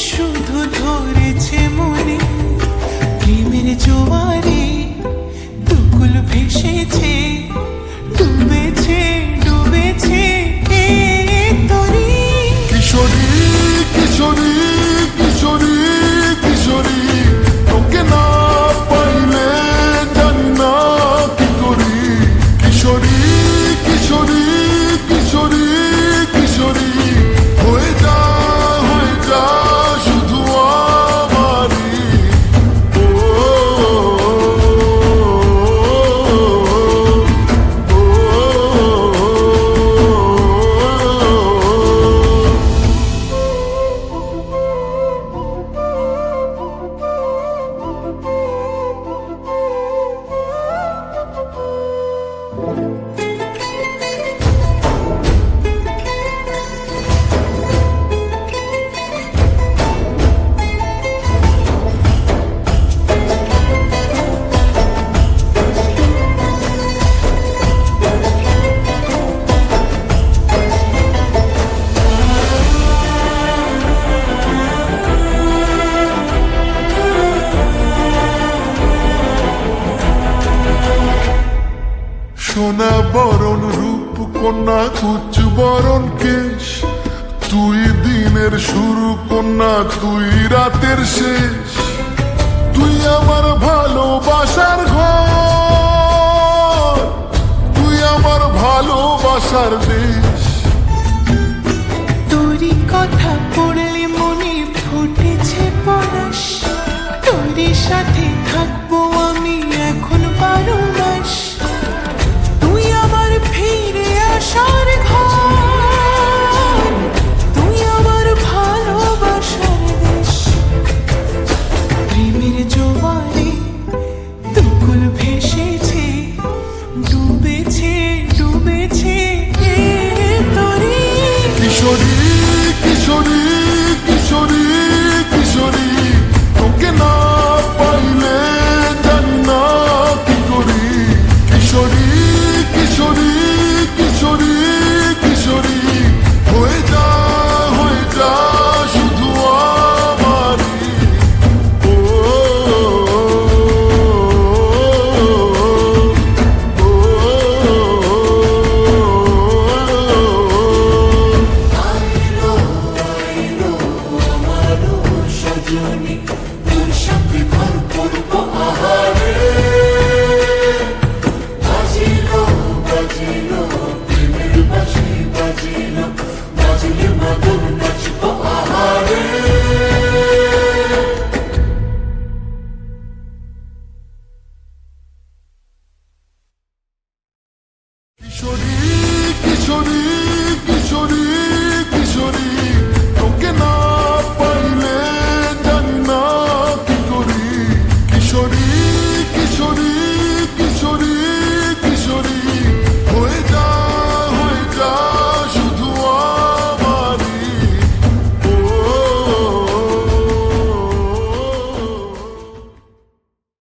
শুধু ধরেছে মনে প্রেমের জোয়ারে দুকুল ভেসেছে ডুবেছে ডুবেছে তরি কিশোরী কিশোরী কিশোরী কিশোরী তোকে না পাইলে জানি না কি করি কিশোরী কিশোরী কিশোরী কিশোরী হয়ে যা শুধু আমারই সোনা বরণ রূপ কন্যা কুচ বরণ কেশ তুই দিনের শুরু কন্যা তুই রাতের শেষ তুই আমার ভালোবাসার ঘর তুই আমার ভালোবাসার দেশ